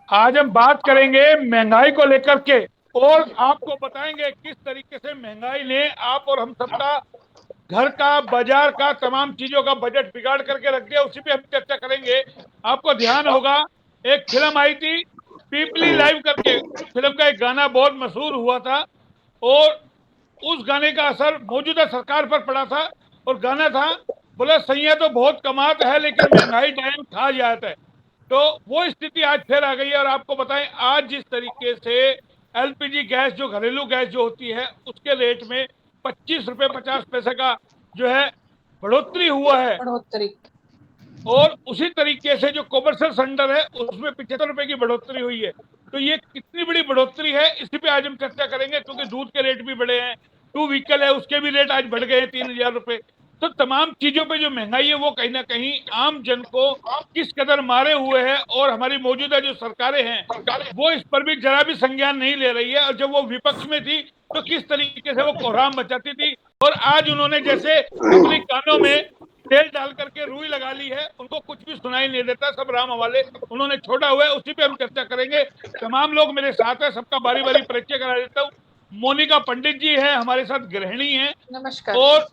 आज हम बात करेंगे महंगाई को लेकर के और आपको बताएंगे किस तरीके से महंगाई ने आप और हम सबका घर का, बाजार का, तमाम चीजों का बजट बिगाड़ करके रख दिया। उसी पे हम चर्चा करेंगे। आपको ध्यान होगा, एक फिल्म आई थी पीपली लाइव करके, फिल्म का एक गाना बहुत मशहूर हुआ था और उस गाने का असर मौजूदा सरकार पर पड़ा था। और गाना था, बोला सैया तो बहुत कमात है लेकिन महंगाई टाइम खा जाता है। तो वो स्थिति आज फिर आ गई है। और आपको बताएं, आज जिस तरीके से एलपीजी गैस, जो घरेलू गैस जो होती है, उसके रेट में 25 रुपए 50 पैसे का जो है बढ़ोतरी हुआ है। बढ़ोतरी। और उसी तरीके से जो कॉमर्शियल सिलेंडर है उसमें 75 रुपए की बढ़ोतरी हुई है। तो ये कितनी बड़ी बढ़ोतरी है, इसी पे आज हम चर्चा करेंगे। क्योंकि दूध के रेट भी बढ़े हैं, टू व्हीकल है उसके भी रेट आज बढ़ गए हैं 3,000 रुपए। तो तमाम चीजों पे जो महंगाई है वो कहीं ना कहीं आम जन को किस कदर मारे हुए है। और हमारी मौजूदा जो सरकारें हैं वो इस पर भी जरा भी संज्ञान नहीं ले रही है। और जब वो विपक्ष में थी तो किस तरीके से वो कोहराम मचाती थी। और आज उन्होंने जैसे अपने कानों में तेल डाल करके रुई लगा ली है, उनको कुछ भी सुनाई नहीं देता, सब राम हवाले उन्होंने छोड़ा हुआ है। उसी पे हम चर्चा करेंगे। तमाम लोग मेरे साथ है, सबका बारी बारी परिचय करा देता हूँ। मोनिका पंडित जी है हमारे साथ, गृहिणी है। नमस्कार जी। और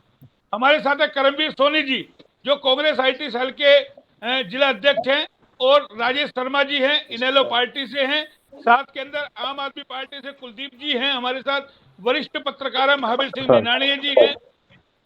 हमारे साथ है करमवीर सोनी जी, जो कांग्रेस आईटी सेल के जिला अध्यक्ष हैं। और राजेश शर्मा जी हैं, इनेलो पार्टी से हैं। साथ के अंदर आम आदमी पार्टी से कुलदीप जी हैं हमारे साथ। वरिष्ठ पत्रकार है महावीर सिंह निनाणिया जी हैं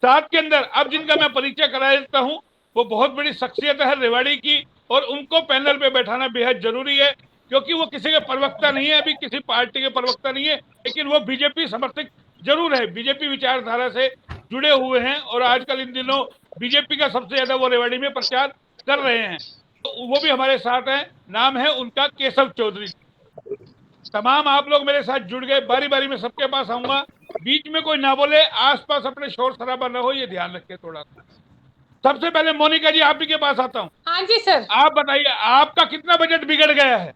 साथ के अंदर। अब जिनका मैं परिचय करा देता हूं, वो बहुत बड़ी शख्सियत है रेवाड़ी की। और उनको पैनल पे बैठाना बेहद जरूरी है, क्योंकि वो किसी के प्रवक्ता नहीं है, अभी किसी पार्टी के प्रवक्ता नहीं है, लेकिन वो बीजेपी समर्थक जरूर है, बीजेपी विचारधारा से जुड़े हुए हैं। और आजकल इन दिनों बीजेपी का सबसे ज्यादा वो रेवाड़ी में प्रचार कर रहे हैं। तो वो भी हमारे साथ हैं। नाम है उनका केशव चौधरी। तमाम आप लोग मेरे साथ जुड़ गए, बारी बारी में सबके पास आऊंगा। बीच में कोई ना बोले, आसपास अपने शोर शराबा न हो, ये ध्यान रखें थोड़ा सा। सबसे पहले मोनिका जी, आप ही के पास आता हूं। हाँ जी सर। आप बताइए, आपका कितना बजट बिगड़ गया है?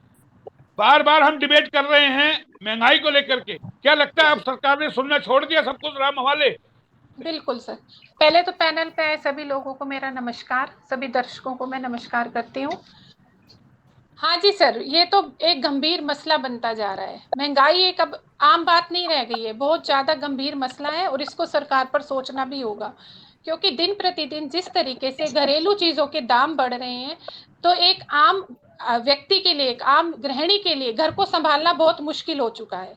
बार बार हम डिबेट कर रहे हैं महंगाई को लेकर के, क्या लगता है अब सरकार ने सुनना छोड़ दिया, सब कुछ राम हवाले? बिल्कुल सर। पहले तो पैनल पे आए सभी लोगों को मेरा नमस्कार, सभी दर्शकों को मैं नमस्कार करती हूँ। हाँ जी सर, ये तो एक गंभीर मसला बनता जा रहा है। महंगाई एक अब आम बात नहीं रह गई है, बहुत ज्यादा गंभीर मसला है और इसको सरकार पर सोचना भी होगा। क्योंकि दिन प्रतिदिन जिस तरीके से घरेलू चीजों के दाम बढ़ रहे हैं, तो एक आम व्यक्ति के लिए, एक आम गृहिणी के लिए घर को संभालना बहुत मुश्किल हो चुका है।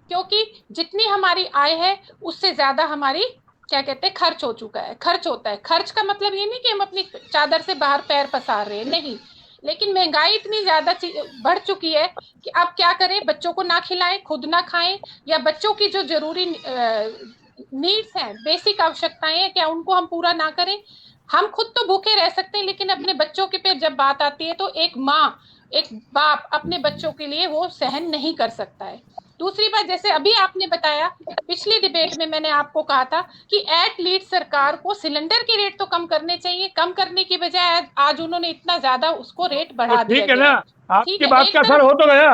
क्योंकि जितनी हमारी आय है उससे ज्यादा हमारी क्या कहते हैं खर्च हो चुका है, खर्च होता है। खर्च का मतलब ये नहीं कि हम अपनी चादर से बाहर पैर पसार रहे हैं, नहीं। लेकिन महंगाई इतनी ज्यादा बढ़ चुकी है कि अब क्या करें, बच्चों को ना खिलाएं, खुद ना खाएं, या बच्चों की जो जरूरी नीड्स हैं, बेसिक आवश्यकताएं हैं, क्या उनको हम पूरा ना करें। हम खुद तो भूखे रह सकते हैं, लेकिन अपने बच्चों के पे जब बात आती है तो एक माँ, एक बाप अपने बच्चों के लिए वो सहन नहीं कर सकता है। दूसरी बात, जैसे अभी आपने बताया, पिछली डिबेट में मैंने आपको कहा था कि एट लीस्ट सरकार को सिलेंडर के रेट तो कम करने चाहिए। कम करने की बजाय आज उन्होंने इतना ज्यादा उसको रेट तो बढ़ा दिया ठीक है गया ना, है। ठीक आपकी है, बात एक का असर तरफ हो तो गया।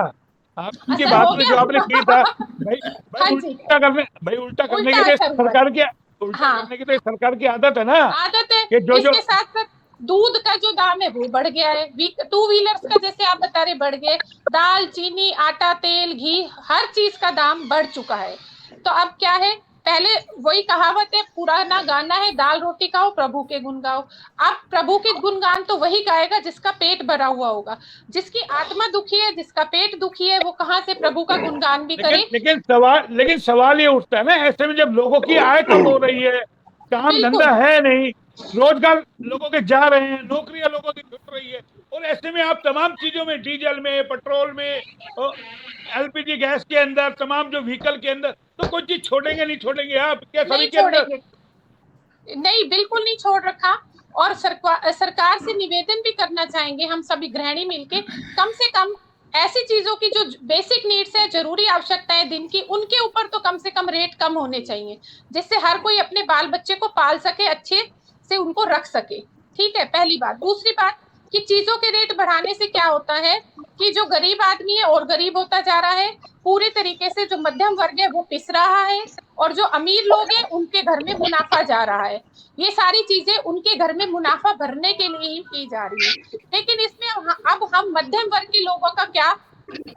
आपकी असर बात हो में जो आपने की था, गया। भाई भाई हाँ जी, उल्टा करने, भाई उल्टा करने उल्टा की तो असर हुआ है। सरकार की, उल्टा हाँ, करने की तो सरकार की आदत है ना। आदत है। कि जो जो इसके साथ साथ दूध का जो दाम है वो बढ़ गया है, टू व्हीलर्स का जैसे आप बता रहे बढ़ गए, दाल चीनी आटा तेल घी हर चीज का दाम बढ़ चुका है। तो अब क्या है, पहले वही कहावत है, पुराना गाना है, दाल रोटी खाओ प्रभु के गुण गाओ। अब प्रभु के गुणगान तो वही गाएगा जिसका पेट भरा हुआ होगा। जिसकी आत्मा दुखी है, जिसका पेट दुखी है, वो कहाँ से प्रभु का गुणगान भी लेकिन करे। लेकिन सवाल ये उठता है ना, ऐसे में जब लोगों की आय कम हो रही है, काम धंधा बिल्कुल। है नहीं, रोजगार लोगों के जा रहे हैं, नौकरियां लोगों की छूट रही है, और ऐसे में आप तमाम चीजों में, डीजल में, पेट्रोल में, एलपीजी गैस के अंदर, तमाम जो व्हीकल के अंदर, तो कोई चीज छोड़ेंगे नहीं, छोड़ेंगे आप क्या सभी नहीं के अंदर? छोड़ेंगे, नहीं बिल्कुल नहीं छोड़ रखा। और सरकार से निवेदन भी करना चाहेंगे हम सभी गृहिणी मिलके, कम से कम ऐसी चीजों की जो बेसिक नीड्स है, जरूरी आवश्यकताएं दिन की, उनके ऊपर तो कम से कम रेट कम होने चाहिए, जिससे हर कोई अपने बाल बच्चे को पाल सके, अच्छे से उनको रख सके। ठीक है, पहली बात। दूसरी बात कि चीजों के रेट बढ़ाने से क्या होता है कि जो गरीब आदमी है और गरीब होता जा रहा है, पूरे तरीके से जो मध्यम वर्ग है वो पिस रहा है, और जो अमीर लोग हैं उनके घर में मुनाफा जा रहा है। ये सारी चीजें उनके घर में मुनाफा भरने के लिए ही की जा रही है। लेकिन इसमें अब हम मध्यम वर्ग के लोगों का क्या,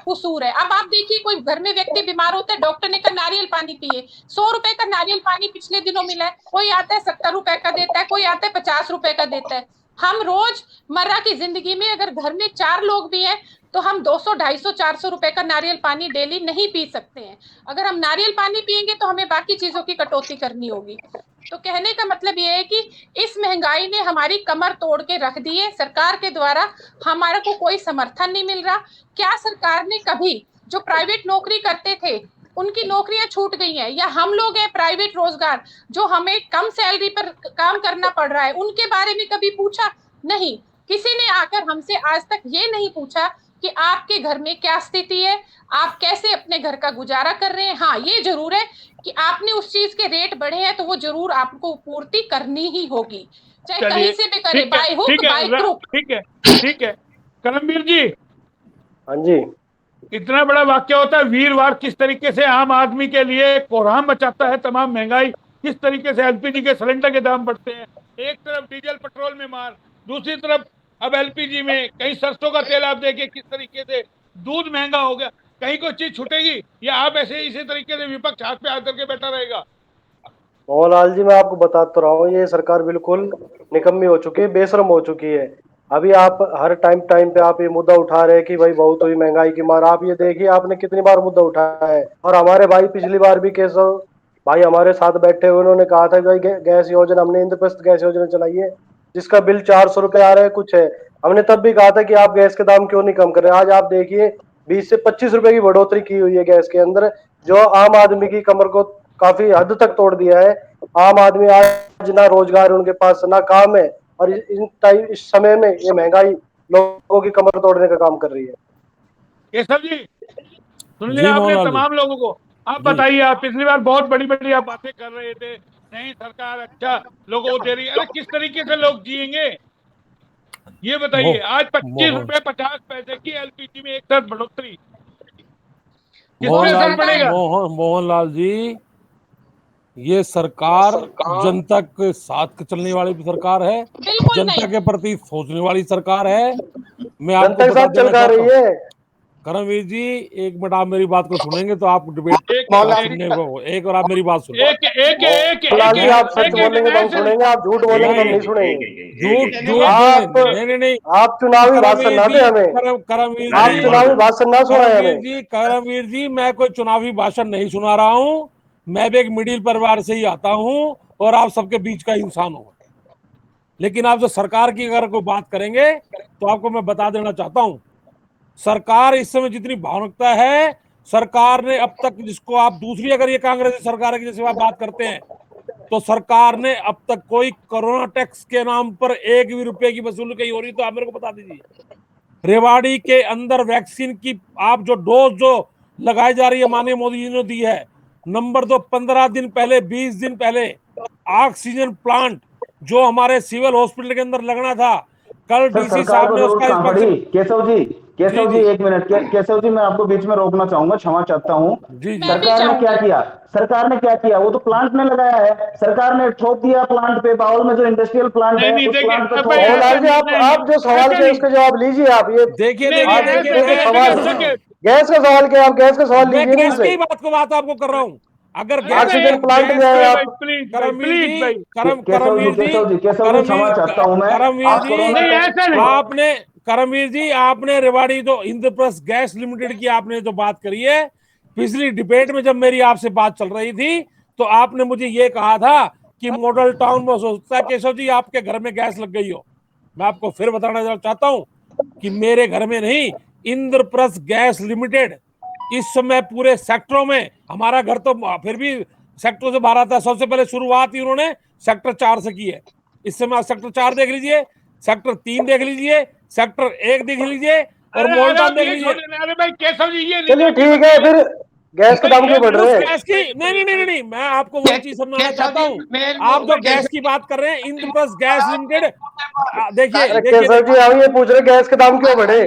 कसूर है। अब आप देखिए, कोई घर में व्यक्ति बीमार होता है, डॉक्टर ने कहा नारियल पानी पिए, 100 रुपए का नारियल पानी पिछले दिनों मिला है, कोई आता है 70 रुपए का देता है, कोई आता है 50 रुपए का देता है। हम रोज मर्रा की जिंदगी में अगर घर में 4 लोग भी हैं तो हम 200, 250, 400 रुपए का नारियल पानी डेली नहीं पी सकते हैं। अगर हम नारियल पानी पियेंगे तो हमें बाकी चीजों की कटौती करनी होगी। तो कहने का मतलब ये है कि इस महंगाई ने हमारी कमर तोड़ के रख दी है। सरकार के द्वारा हमारे को कोई समर्थन नहीं मिल रहा। क्या सरकार ने कभी जो प्राइवेट नौकरी करते थे उनकी नौकरियां छूट गई हैं, या हम लोग हैं प्राइवेट रोजगार जो हमें कम सैलरी पर काम करना पड़ रहा है, उनके बारे में कभी पूछा? नहीं। किसी ने आकर हमसे आज तक ये नहीं पूछा कि आपके घर में क्या स्थिति है, आप कैसे अपने घर का गुजारा कर रहे हैं। हाँ, ये जरूर है कि आपने उस चीज के रेट बढ़े हैं तो वो जरूर आपको पूर्ति करनी ही होगी, चाहे कहीं से भी करे, बाय हुक बाय क्रुक। ठीक है, ठीक है। करमवीर जी, हाँ जी, इतना बड़ा वाक्य होता है, वीरवार किस तरीके से आम आदमी के लिए कोहराम मचाता है तमाम महंगाई, किस तरीके से एलपीजी के सिलेंडर के दाम बढ़ते हैं, एक तरफ डीजल पेट्रोल में मार, दूसरी तरफ अब एलपीजी में, कहीं सरसों का तेल आप देखिए किस तरीके से, दूध महंगा हो गया, कहीं कोई चीज छूटेगी या आप ऐसे इसी तरीके से विपक्ष हाथ पे हाथ करके बैठा रहेगा? मोहनलाल जी, मैं आपको बता तो रहा हूँ, ये सरकार बिल्कुल निकम्मी हो चुकी है, बेशरम हो चुकी है। अभी आप हर टाइम पे आप ये मुद्दा उठा रहे हैं कि भाई बहुत हुई महंगाई की मार। आप ये देखिए आपने कितनी बार मुद्दा उठाया है। और हमारे भाई पिछली बार भी केशव भाई हमारे साथ बैठे हुए, उन्होंने कहा था कि भाई गैस योजना, हमने इंद्रप्रस्थ गैस योजना चलाई है जिसका बिल 400 रुपए आ रहा है कुछ है। हमने तब भी कहा था कि आप गैस के दाम क्यों नहीं कम कर रहे। आज आप देखिए 20 से 25 रुपए की बढ़ोतरी की हुई है गैस के अंदर, जो आम आदमी की कमर को काफी हद तक तोड़ दिया है। आम आदमी आज ना रोजगार है उनके पास, ना काम है, और इस समय में ये महंगाई लोगों की कमर तोड़ने का काम कर रही है। केशव जी, सुन लिया आपने तमाम लोगों को। आप बताइए, आप पिछली बार बहुत बड़ी बड़ी आप बातें कर रहे थे, नहीं सरकार अच्छा लोगों को दे रही है, अरे किस तरीके से लोग जिएंगे ये बताइए। आज 25 रुपए 50 पैसे की एलपीजी में एक साथ बढ़ोतरी, किसमें असर पड़ेगा? मोहनलाल जी, ये सरकार जनता के साथ चलने वाली सरकार है, जनता के प्रति सोचने वाली सरकार है। मैं आपको बता देना चाहता हूँ करमवीर जी, एक मिनट आप मेरी बात को सुनेंगे तो आप डिबेट सुनने को, एक और आप मेरी बात सुनिए। आप सच बोलेंगे तो हम सुनेंगे, आप झूठ बोलेंगे तो हम नहीं सुनेंगे। नहीं, आप चुनावी भाषण ना दे हमें, करमवीर आप चुनावी भाषण ना सुनाए हमें। करमवीर जी, मैं कोई चुनावी भाषण नहीं सुना रहा हूँ, मैं भी एक मिडिल परिवार से ही आता हूँ और आप सबके बीच का इंसान हूँ। लेकिन आप जो सरकार की अगर कोई बात करेंगे तो आपको मैं बता देना चाहता हूँ, सरकार इस समय जितनी भावुकता है, सरकार ने अब तक, जिसको आप दूसरी अगर ये कांग्रेस सरकार की जैसे आप बात करते हैं, तो सरकार ने अब तक कोई कोरोना टैक्स के नाम पर एक भी रुपए की वसूली कहीं हो रही तो आप मेरे को बता दीजिए। रेवाड़ी के अंदर वैक्सीन की आप जो डोज जो लगाई जा रही है, माननीय मोदी जी ने दी है। नंबर 2, 15 दिन पहले, 20 दिन पहले ऑक्सीजन प्लांट जो हमारे सिविल हॉस्पिटल के अंदर लगना था, कल डीसी साहब ने उसका इंस्पेक्शन। केशव जी एक मिनट, केशव जी मैं आपको बीच में रोकना चाहूंगा, क्षमा चाहता हूँ। सरकार ने क्या किया? सरकार ने क्या किया? वो तो प्लांट ने लगाया है, सरकार ने ठोक दिया प्लांट पे, बाउल में जो इंडस्ट्रियल प्लांट है उस प्लांट पे ठोक। आप जो सवाल के उसका जवाब लीजिए। आप ये देखिए गैस का सवाल क्या, आप गैस का सवाल लीजिए। गैस की बात आपको कर रहा हूँ। अगर ऑक्सीजन प्लांट में करमवीर जी आपने रेवाड़ी जो इंद्रप्रस्थ गैस लिमिटेड की आपने जो बात करी है, पिछली डिबेट में जब मेरी आपसे बात चल रही थी तो आपने मुझे ये कहा था कि मॉडल टाउन में सोचता है केशव जी आपके घर में गैस लग गई हो। मैं आपको फिर बताना चाहता हूं कि मेरे घर में नहीं, इंद्रप्रस्थ गैस लिमिटेड इस समय पूरे सेक्टरों में, हमारा घर तो फिर भी सेक्टर से बाहर था, सबसे पहले शुरुआत ही उन्होंने सेक्टर 4 से की है। इस समय आप सेक्टर 4 देख लीजिए, सेक्टर 3 देख लीजिए, सेक्टर 1 देख लीजिए और मोल्टान देख लीजिए। अरे भाई केशव जी, ये चलिए ठीक है, फिर गैस के दाम क्यों बढ़ रहे हैं? गैस की नहीं, मैं आपको वही चीज समझाना चाहता हूँ। आप जो गैस की बात कर रहे हैं, इंद्रप्रस्थ गैस लिमिटेड, देखिए केशव जी हम ये पूछ रहे गैस के दाम क्यों बढ़े?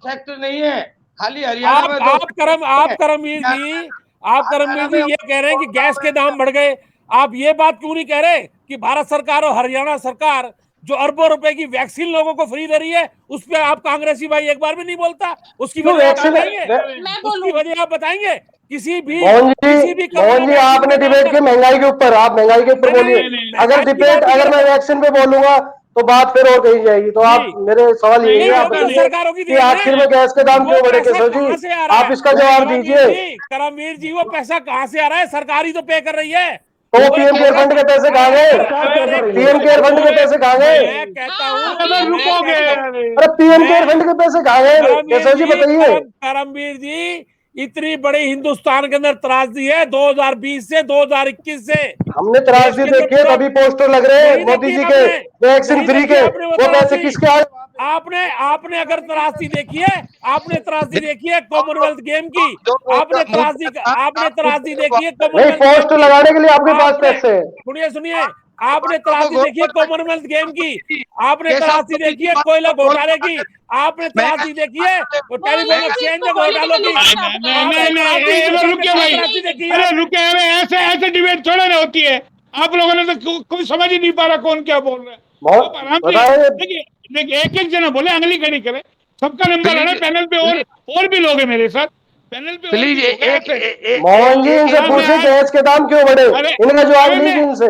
सेक्टर नहीं है, खाली हरियाणा में। आप करमवीर जी ये कह रहे हैं कि गैस के दाम बढ़ गए, आप ये बात क्यों नहीं कह रहे कि भारत सरकार और हरियाणा सरकार जो अरबों रुपए की वैक्सीन लोगों को फ्री दे रही है, उस पर आप कांग्रेसी भाई एक बार भी नहीं बोलता। उसकी वजह आप बताएंगे? उसकी वजह आप बताएंगे? किसी भी मोहन जी आपने डिबेट की महंगाई के ऊपर, आप महंगाई के ऊपर बोलिए। अगर डिबेट, अगर मैं वैक्सीन पे बोलूंगा तो बात फिर और कहीं जाएगी। तो आप, मेरे सवाल यही है, आप बताइए कि आखिर में गैस के दाम क्यों बढ़े? केशव जी आप इसका जवाब दीजिए। करमवीर जी, वो पैसा कहाँ से आ रहा है? सरकार ही तो पे कर रही है। तो पीएम केयर फंड के पैसे कहाँ गए? पीएम केयर फंड के पैसे कहाँ गए? मैं कहता हूँ, अरे पीएम केयर फंड के पैसे कहाँ गए? केशव जी बताइए। करमवीर जी, इतनी बड़ी हिंदुस्तान के अंदर त्रासदी है 2020 से 2021 से। हमने त्रासदी देखी है, तभी पोस्टर लग रहे हैं मोदी जी के वैक्सीन फ्री के। वो पैसे किसके आए? आपने अगर त्रासदी देखी है, आपने त्रासदी देखी है कॉमनवेल्थ गेम की, आपने त्रासदी देखी है नहीं, पोस्टर लगाने के लिए आपके पास पैसे। सुनिए, आपने त्रासदी देखी है कॉमनवेल्थ गेम की, आपने त्रासदी देखी है कोयला घोटाले की, आपने त्रासदी देखी है टेलीफोन एक्सचेंज घोटालों की। रुके भाई, अरे रुके, अरे ऐसे डिबेट थोड़ा ना होती है। आप लोगों ने तो कोई समझ ही नहीं पा रहा कौन क्या बोल रहा है। देखिए एक जना बोले, अगली कड़ी करे, सबका नंबर है पैनल पे। और भी लोग हैं मेरे साथ पैनल पे। प्लीज मोहन जी इनसे पूछे गैस के दाम क्यों बढ़े, इनका जवाब लीजिए इनसे।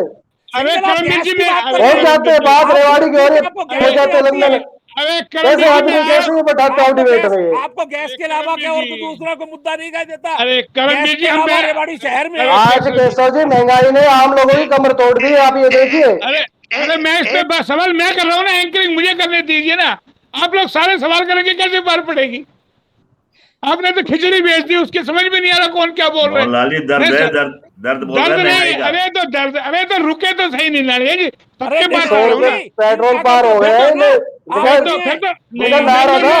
अरे करमवीर जी और जाते हैं बात रेवाड़ी की हो जाते हैं लंदन। कैसे आदमी कैसे ये बैठाते हो डिबेट में? ये आपको गैस के अलावा क्या और दूसरा को मुद्दा नहीं कह देता? अरे करमवीर जी, हम रेवाड़ी शहर में आज केशव जी महंगाई ने आम लोगों की कमर तोड़ दी, आप ये देखिए। अरे मैं इस पे सवाल मैं कर रहा हूँ ना, एंकरिंग मुझे करने दीजिए ना। आप लोग सारे सवाल करेंगे, कैसे पार पड़ेगी? आपने तो खिचड़ी भेज दी, उसके समझ में नहीं आ रहा कौन क्या बोल रहे हैं। दर्द अरे तो रुके तो सही नहीं लड़े जी, सबके पास पेट्रोल पार हो गए हैं। नारा था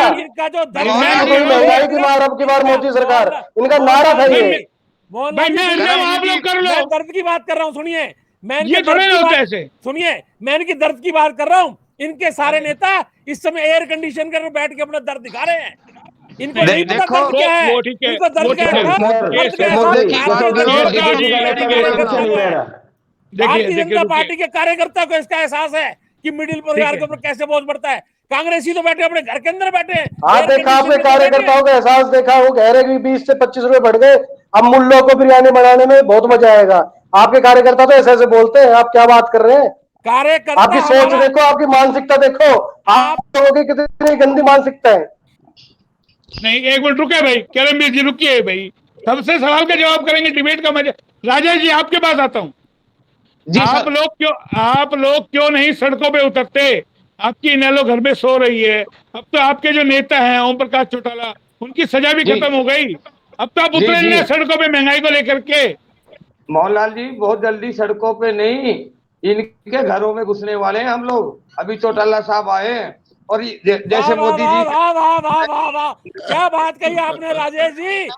महंगाई की मार, अब की बार मोदी सरकार, इनका नारा था ये। आप लोग कर लो। दर्द की बात कर रहा हूँ, सुनिए। ये थोड़े ना होता है ऐसे। सुनिए, मैं इनकी दर्द की बात कर रहा हूँ। इनके सारे नेता इस समय एयर कंडीशन कर बैठ के अपना दर्द दिखा रहे हैं। इनको नहीं पता दर्द क्या है। इनको दर्द क्या है? भारतीय जनता पार्टी के कार्यकर्ता को इसका एहसास है कि मिडिल परिवार के ऊपर कैसे बोझ पड़ता है। कांग्रेसी तो बैठे अपने घर के अंदर बैठे हैं। हाँ देखा आपने कार्यकर्ताओं का एहसास देखा, वो कह रहे कि 20 से 25 रुपए बढ़ गए, अब मुल्लों को बिरयानी बनाने में बहुत मजा आएगा। आपके कार्यकर्ता तो ऐसे बोलते हैं, आप क्या बात कर रहे हैं? कार्यकर्ता, आपकी सोच देखो, आपकी मानसिकता देखो, आप लोगों की कितनी गंदी मानसिकता है। नहीं, एक मिनट रुके भाई, करमवीर जी रुकिए भाई, सबसे सवाल का जवाब करेंगे, डिबेट का मजा। राजेश जी आपके पास आता हूँ। आप लोग क्यों नहीं सड़कों पे उतरते? आपकी इनेलो घर में सो रही है। अब तो आपके जो नेता हैं ओम प्रकाश चौटाला, उनकी सजा भी खत्म हो गई। अब तो आप उतरे नहीं सड़कों पे महंगाई को लेकर के। मोहनलाल जी बहुत जल्दी सड़कों पे नहीं, इनके घरों में घुसने वाले हैं हम लोग। अभी चौटाला साहब आए हैं और जैसे मोदी जी। क्या बात कही आपने राजेश जी,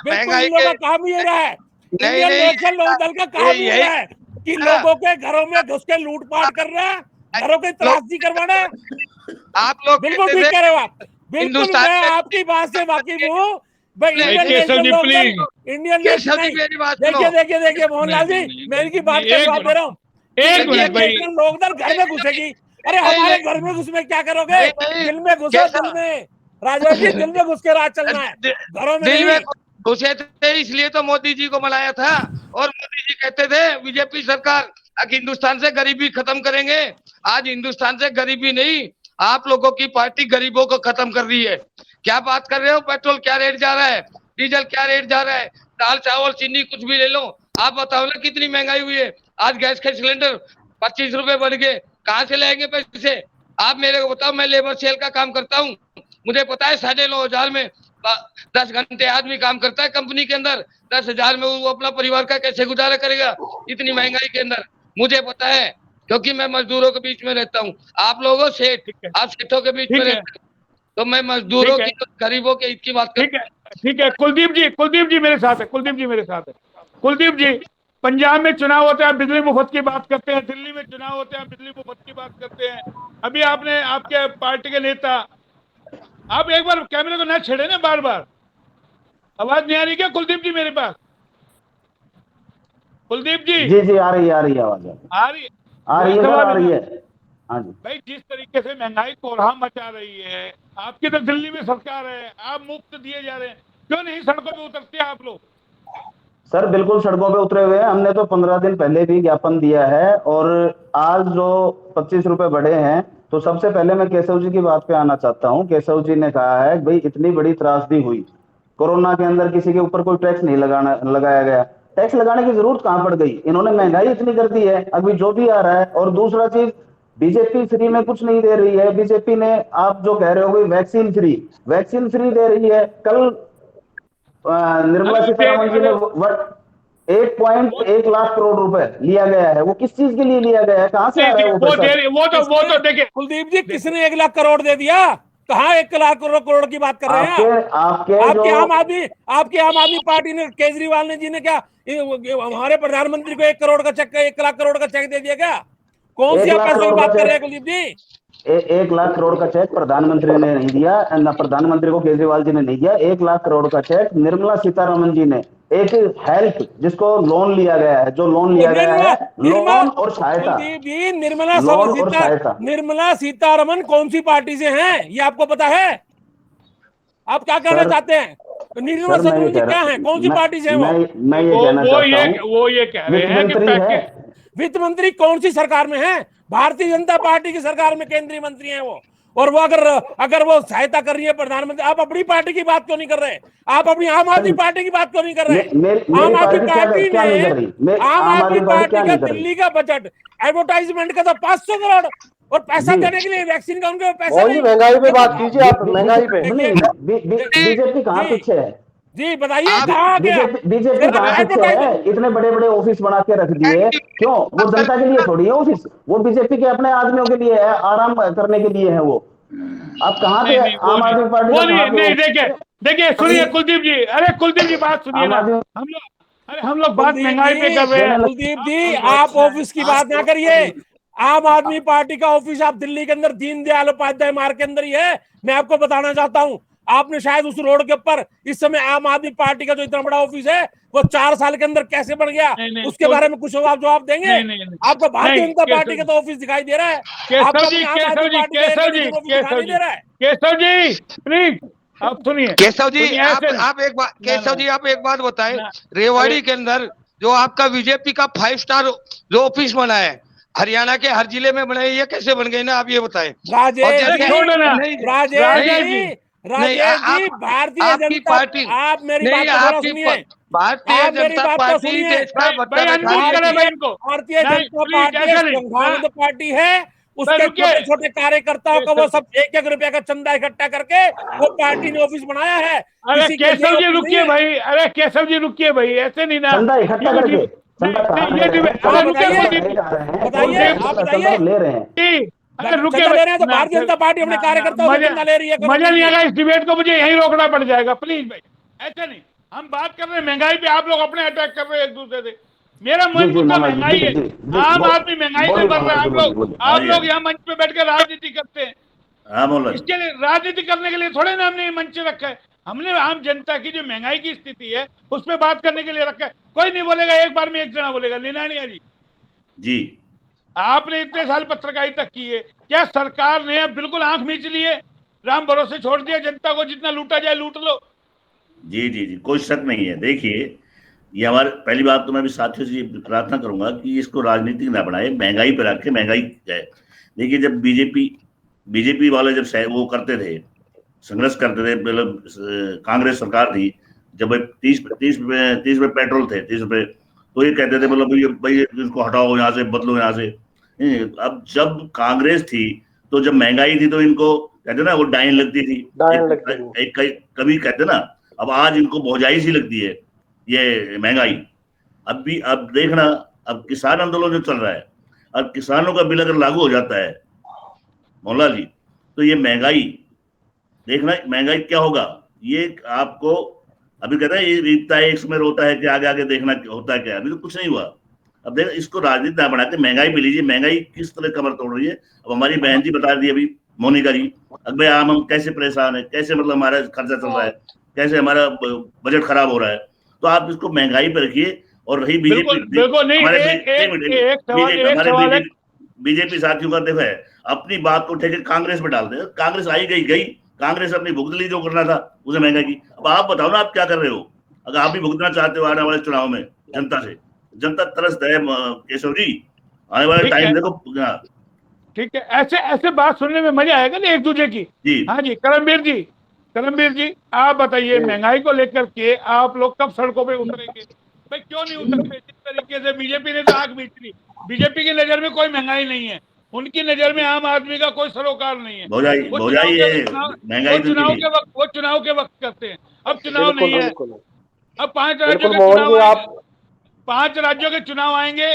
बिल्कुल का काम ये रहा है। इंडियन नेशनल लोकदल का काम ये रहा है कि लोगों के घरों में घुस के लूटपाट कर रहा है, घरों की तलाशी करवाना। आप लोग बिल्कुल ठीक कह रहे हो आप, बिल्कुल मैं आपकी बात से वाकिफ हूँ। इंडियन नेशनल देखिए मोहनलाल जी, मैं इनकी बात का जवाब दे रहा हूँ। लोकदल घर में घुसेगी। अरे हमारे घर में घुस में क्या करोगे? दिल में घुसो, दिल में। राजेश जी, दिल में घुस के राज चलना है, घरों में नहीं। घुसे थे इसलिए तो मोदी जी को मनाया था। और मोदी जी कहते थे बीजेपी सरकार हिंदुस्तान से गरीबी खत्म करेंगे। आज हिंदुस्तान से गरीबी नहीं, आप लोगों की पार्टी गरीबों को खत्म कर रही है। क्या बात कर रहे हो? पेट्रोल क्या रेट जा रहा है, डीजल क्या रेट जा रहा है, दाल चावल चीनी कुछ भी ले लो। आप बताओ ना कितनी महंगाई हुई है। आज गैस के सिलेंडर 25 रुपए बढ़ गए, कहाँ से लाएंगे पैसे? आप मेरे को बताओ, मैं लेबर सेल का काम करता हूँ, मुझे पता है 9,500 में 10 घंटे आदमी काम करता है कंपनी के अंदर। 10,000 में वो अपना परिवार का कैसे गुजारा करेगा इतनी महंगाई के अंदर? मुझे पता है, क्योंकि मैं मजदूरों के बीच में रहता हूँ। आप लोगों सेठ, आप सेठों के बीच में रहते हैं, तो मैं मजदूरों की, गरीबों के हित की बात कर। ठीक है कुलदीप जी मेरे साथ है। कुलदीप जी, पंजाब में चुनाव होते हैं, बिजली मुफ्त की बात करते हैं। दिल्ली में चुनाव होते हैं, बिजली मुफ्त की बात करते हैं। अभी आपने आपके पार्टी के नेता, आप एक बार कैमरे को ना छेड़े ना बार बार। आवाज नहीं आ रही क्या कुलदीप जी मेरे पास? कुलदीप जी जी आ रही है आवाज, आ रही है। हाँ जी भाई जिस तरीके से महंगाई कोरहा मचा रही है, आपकी तो दिल्ली में सरकार है, आप मुफ्त दिए जा रहे हैं, क्यों नहीं सड़कों पे उतरते हैं आप लोग? सर, बिल्कुल सड़कों पे उतरे हुए हैं। हमने तो 15 दिन पहले भी ज्ञापन दिया है, और आज जो 25 रुपए बढ़े हैं, तो सबसे पहले मैं केशव जी की बात पे आना चाहता हूँ। केशव जी ने कहा है भाई इतनी बड़ी त्रासदी हुई, कोरोना के अंदर किसी के ऊपर कोई टैक्स नहीं लगाया गया। टैक्स लगाने की जरूरत कहां पड़ गई? इन्होंने महंगाई इतनी कर दी है, अभी जो भी आ रहा है। और दूसरा चीज, बीजेपी फ्री में कुछ नहीं दे रही है। बीजेपी ने, आप जो कह रहे हो वैक्सीन फ्री दे रही है। कल निर्मला सीतारमण जी ने 1.1 लाख करोड़ रुपए लिया गया है। वो किस चीज के लिए लिया गया है? कहां से आ रहा है वो पैसा? वो तो देखिए कुलदीप जी, किसने 1 लाख करोड़ दे दिया? कहाँ 1 लाख करोड़ की बात कर रहे हैं आपकी आम आदमी पार्टी ने, केजरीवाल ने जी ने क्या हमारे प्रधानमंत्री को 1 करोड़ का चेक, 1 लाख करोड़ का चेक दे दिया क्या? कौन सी आप पैसों की बात कर रहे हैं कुलदीप जी? 1 लाख करोड़ का चेक प्रधानमंत्री ने नहीं दिया, न प्रधानमंत्री को केजरीवाल जी ने नहीं दिया। 1 लाख करोड़ का चेक निर्मला सीतारमण जी ने, एक हेल्प जिसको लोन लिया गया है, जो लोन लिया गया है, लोन और सहायता। निर्मला सीतारमण कौन सी पार्टी से हैं, ये आपको पता है? आप क्या कहना चाहते हैं? निर्मला सीतारमण जी क्या है, कौन सी पार्टी से हैं वो? मैं ये कहना चाहता हूँ, वो ये कह रहे हैं कि वित्त मंत्री कौन सी सरकार में है? भारतीय जनता पार्टी की सरकार में केंद्रीय मंत्री हैं वो। और वो अगर वो सहायता कर रही है प्रधानमंत्री, आप अपनी पार्टी की बात क्यों नहीं कर रहे? आप अपनी आम आदमी पार्टी की बात क्यों नहीं कर रहे? आम आदमी पार्टी का दिल्ली का बजट एडवर्टाइजमेंट का तो 500 करोड़, और पैसा देने के लिए वैक्सीन का उनके पैसा नहीं। महंगाई पे बात कीजिए आप, महंगाई पे। बीजेपी कहाँ पीछे है? जी बताइए, कहाँ गया बीजेपी कहाँ पीछे है? इतने बड़े बड़े ऑफिस बना के रख दिए, क्यों? वो जनता के लिए थोड़ी है ऑफिस, वो बीजेपी के अपने आदमियों के लिए है, आराम करने के लिए है वो। आप कहाँ पे आम आदमी पार्टी? देखिए सुनिए कुलदीप जी, अरे कुलदीप जी बात सुनिए ना, हम लोग बात महंगाई पे कर रहे हैं। कुलदीप जी, आप ऑफिस की बात ना करिए। आम आदमी पार्टी का ऑफिस आप दिल्ली के अंदर दीनदयाल उपाध्याय मार्ग के अंदर ही है। मैं आपको बताना चाहता हूँ, आपने शायद उस रोड के ऊपर इस समय आम आदमी पार्टी का जो इतना बड़ा ऑफिस है वो 4 साल के अंदर कैसे बन गया, उसके बारे में कुछ आप जवाब देंगे? आपको भारतीय जनता पार्टी का तो ऑफिस दिखाई दे रहा है, केशव जी प्लीज आप सुनिए। केशव जी आप एक बात बताएं, रेवाड़ी के अंदर जो आपका बीजेपी का 5 स्टार जो ऑफिस बना है, हरियाणा के हर जिले में बने, ये कैसे बन गए ना, आप ये बताएं। राजेश जी, भारतीय जनता पार्टी, आप मेरी बात को सुनिए। Bharatiya Janata party Bharatiya Janata party संघानुद party है, उसके छोटे छोटे कार्यकर्ताओं का वो सब 1-1 रुपया का चंदा इकट्ठा करके वो पार्टी ने ऑफिस बनाया है। अरे केशव जी रुकिए भाई, अरे केशव जी रुकिए भाई, ऐसे नहीं ना, चंदा इकट्ठा करके बताइए ले रहे हैं। अरे रुके ले रहे हैं तो भारतीय जनता पार्टी अपने कार्यकर्ताओं को चंदा ले रही है। मजा नहीं आएगा इस डिबेट को, मुझे यहीं रोकना पड़ जाएगा प्लीज भाई, ऐसा नहीं। हम बात कर रहे हैं महंगाई पे, आप लोग अपने अटैक कर रहे हैं एक दूसरे से। मेरा मन मुद्दा महंगाई है, आम आदमी महंगाई से मर रहा है। आप लोग यहाँ मंच पे बैठ कर राजनीति करते हैं, इसके लिए राजनीति करने के लिए थोड़े ना हमने मंच रखा है। हमने आम जनता की जो महंगाई की स्थिति है उस पर बात करने के लिए रखा है। कोई नहीं बोलेगा, एक बार में एक जना बोलेगा। निनानिया जी, आपने इतने साल पत्रकारिता की है, क्या सरकार ने बिल्कुल आंख मीच ली है, राम भरोसे छोड़ दिया जनता को, जितना लूटा जाए लूट लो? जी जी जी, कोई शक नहीं है। देखिए, ये हमारे पहली बात तो मैं भी साथियों से प्रार्थना करूंगा कि इसको राजनीतिक ना बनाए, महंगाई पर रखे, महंगाई जाए। देखिए, जब बीजेपी वाले जब वो करते थे, संघर्ष करते थे, मतलब कांग्रेस सरकार थी, जब 30 रुपए पेट्रोल थे, 30 रुपए, तो ये कहते थे मतलब भाई इसको हटाओ यहाँ से, बदलो यहाँ से। अब जब कांग्रेस थी तो जब महंगाई थी तो इनको कहते ना वो डाइन लगती थी, कभी कहते ना, अब आज इनको भौजाई सी लगती है ये महंगाई। अब देखना, अब किसान आंदोलन जो चल रहा है, अब किसानों का बिल अगर लागू हो जाता है मौला जी, तो ये महंगाई देखना, महंगाई क्या होगा ये आपको अभी कहता है, ये रीतता है एक समय रोता है कि आगे आगे देखना होता है क्या। अभी तो कुछ नहीं हुआ। अब देख, इसको राजनीति ना बनाते, महंगाई पे लीजिए। महंगाई किस तरह कमर तोड़ रही है। अब हमारी बहन जी बता दी अभी, मोनिका जी, अब भाई हम कैसे परेशान है, कैसे मतलब हमारा खर्चा चल रहा है, कैसे हमारा बजट खराब हो रहा है। तो आप इसको महंगाई पे रखिए। और रही बीजेपी, बीजेपी साथियों का देखो है, अपनी बात को उठे के कांग्रेस पे डाल दे। कांग्रेस आई गई, कांग्रेस अपनी भुगत ली जो करना था उसे महंगाई की। अब आप बताओ ना, आप क्या कर रहे हो? अगर आप भी भुगतना चाहते हो आने वाले चुनाव में जनता से, जनता तरस है केशव जी, आने वाले टाइम देखो। ठीक है, ऐसे ऐसे बात सुनने में मजा आएगा ना एक दूसरे की जी। हाँ जी, करमवीर जी आप बताइए, महंगाई को लेकर के आप लोग कब सड़कों पे उतरेंगे? भाई क्यों नहीं उतरते? जिस तरीके से बीजेपी ने तो आग बीच ली, बीजेपी की नजर में कोई महंगाई नहीं है, उनकी नजर में आम आदमी का कोई सरोकार नहीं है। वो चुनाव के वक्त करते हैं, अब चुनाव नहीं है। अब 5 राज्यों के चुनाव आएंगे, 5 राज्यों के चुनाव आएंगे।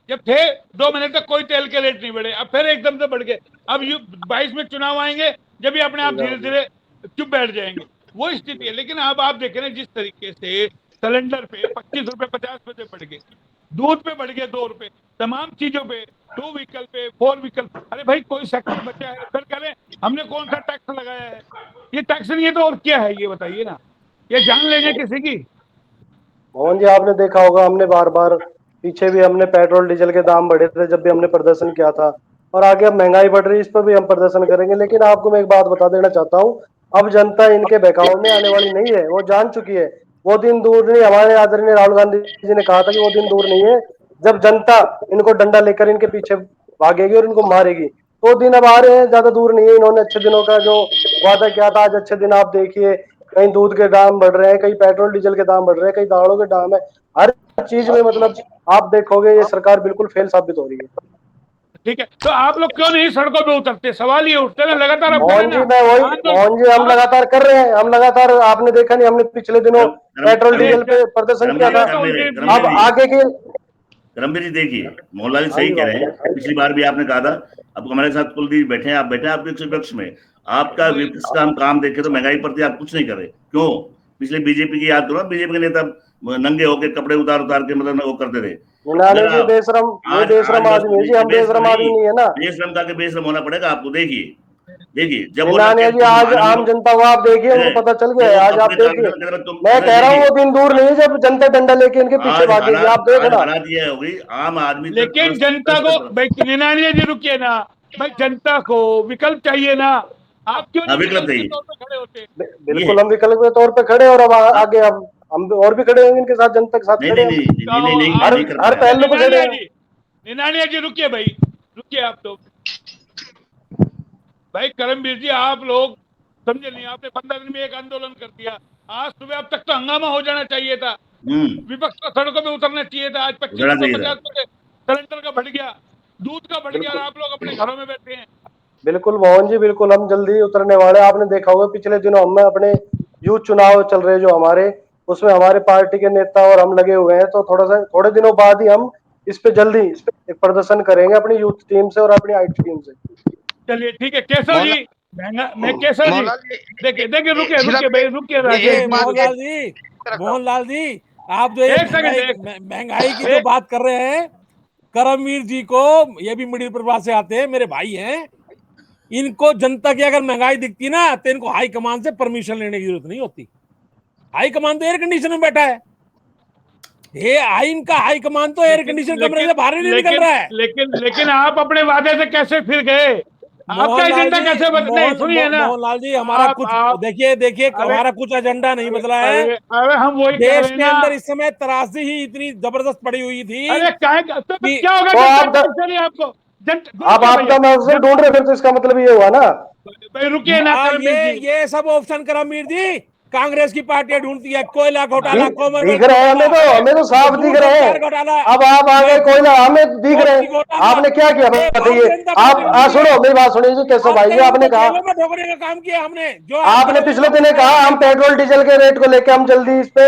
जब थे 2 महीने तक कोई तेल के रेट नहीं बढ़े, अब फिर एकदम से बढ़ गए। अब 22 में चुनाव आएंगे, जब भी अपने आप धीरे धीरे चुप बैठ जाएंगे, वो स्थिति है। लेकिन अब आप देखें ना, जिस तरीके से सिलेंडर पे 25 रुपए 50 पैसे बढ़ गए, दूध पे बढ़ गए 2 रुपए, तमाम चीजों पे, 2 व्हीकल पे, 4 व्हीकल। अरे भाई कोई सेक्टर बचा है? फिर कह रहे हमने कौन सा टैक्स लगाया है? ये टैक्स नहीं है तो और क्या है? ये बताइए ना, ये जान लेंगे किसी की? मोहन जी आपने देखा होगा, हमने बार बार पीछे भी हमने पेट्रोल डीजल के दाम बढ़े थे जब भी हमने प्रदर्शन किया था, और आगे अब महंगाई बढ़ रही है, इस पर भी हम प्रदर्शन करेंगे। लेकिन आपको मैं एक बात बता देना चाहता हूँ, अब जनता इनके बहकाव में आने वाली नहीं है, वो जान चुकी है। वो दिन दूर नहीं, हमारे आदरणीय राहुल गांधी जी ने कहा था कि वो दिन दूर नहीं है जब जनता इनको डंडा लेकर इनके पीछे भागेगी और इनको मारेगी। तो दिन अब आ रहे हैं, ज्यादा दूर नहीं है। इन्होंने अच्छे दिनों का जो वादा किया था, आज अच्छे दिन आप देखिए, कहीं दूध के दाम बढ़ रहे हैं, कहीं पेट्रोल डीजल के दाम बढ़ रहे हैं, कहीं दालों के दाम है, हर चीज में मतलब आप देखोगे ये सरकार बिल्कुल फेल साबित हो रही है। ठीक है, तो आप लोग क्यों नहीं सड़कों पे उतरते? सवाल ये उठते ना लगातार। मोहन जी हम लगातार कर रहे हैं, हम लगातार, आपने देखा नहीं, हमने पिछले दिनों पेट्रोल डीजल पे प्रदर्शन किया था। अब आगे के करमवीर जी देखिए, मोहनलाल जी सही कह रहे हैं, पिछली बार भी आपने कहा था। अब हमारे साथ कुलदीप बैठे हैं, आप बैठे हैं आपके विपक्ष में, आपका विपक्ष का हम काम देखे तो महंगाई पर आप कुछ नहीं कर रहे, क्यों? पिछले बीजेपी की याद करो, बीजेपी के नेता नंगे होकर कपड़े उतार के मतलब वो करते थे। बेशरम आदमी जी, हम बेशरम आदमी नहीं है ना। बेशरम का बेशरम होना पड़ेगा आपको। देखिए जब जी आज आम जनता को आप देखिए, उनको पता चल गया है। आज आप देखिए, मैं कह रहा हूँ वो दिन दूर नहीं है जब जनता डंडा लेके इनके पीछे भागेगी, आप देखना। होगी आम आदमी, लेकिन जनता को भाई निनानिया जी रुकिए ना, भाई जनता को विकल्प चाहिए ना। आप क्यों विकल्प चाहिए? खड़े होते? बिल्कुल हम विकल्प के तौर पे खड़े, और अब आगे अब हम और भी खड़े होंगे इनके साथ, जनता के साथ खड़े हैं, हर पहलू पे खड़े हैं। निनानिया जी रुकिए भाई, रुकिए आप तो। भाई करमवीर जी आप लोग समझे नहीं, आपने 15 दिन में एक आंदोलन कर दिया, आज सुबह अब तक तो हंगामा हो जाना चाहिए था, विपक्ष को सड़कों पे उतरना चाहिए था। आज 25-50 सिलेंडर का बढ़ गया, दूध का बढ़ गया, और आप लोग अपने घरों में बैठे हैं। बिल्कुल मोहन जी, बिल्कुल हम जल्दी उतरने वाले। आपने देखा होगा पिछले दिनों हम अपने यूथ चुनाव चल रहे जो हमारे, उसमें हमारे पार्टी के नेता और हम लगे हुए हैं, तो थोड़े दिनों बाद ही हम इस पे जल्दी एक प्रदर्शन करेंगे अपनी यूथ टीम से और अपनी आईटी टीम से। चलिए ठीक है केशव जी, मैं केशव जी देखिए रुकिए मोहनलाल जी आप जो महंगाई की जो बात कर रहे हैं, करमवीर जी को, ये भी मिडिल परिवार से आते हैं, मेरे भाई हैं, इनको जनता की अगर महंगाई दिखती ना तो इनको हाई कमान से परमिशन लेने की जरूरत नहीं होती। हाई कमान तो एयर कंडीशन में बैठा है, ये इनका हाई कमान तो एयर कंडीशन कमरे से बाहर नहीं निकल रहा है। लेकिन आप अपने वादे से कैसे फिर गए? आपका एजेंडा कैसे बदले? सुनिए ना मोहनलाल जी, हमारा कुछ देखिए हमारा कुछ एजेंडा नहीं बदला है। अरे हम वही देश के अंदर इस समय त्रासदी ही इतनी जबरदस्त पड़ी हुई थी। अरे क्या होगा आपको? आप आपका मकसद ढूंढ रहे, फिर तो इसका मतलब ये हुआ ना। भाई रुकिए ना, ये सब ऑप्शन करमवीर जी कांग्रेस की पार्टियां ढूंढती है, कोयला घोटाला दिख रहा है, हमें तो साफ दिख रहे हैं। अब आप आ गए कोयला, हमें दिख रहे हैं। आपने क्या किया बताइए? आप सुनो मेरी बात, सुनिए जी कैसे भाई जी, आपने कहा ठोकने का काम किया हमने, जो आपने पिछले दिन कहा हम पेट्रोल डीजल के रेट को लेकर हम जल्दी इस पे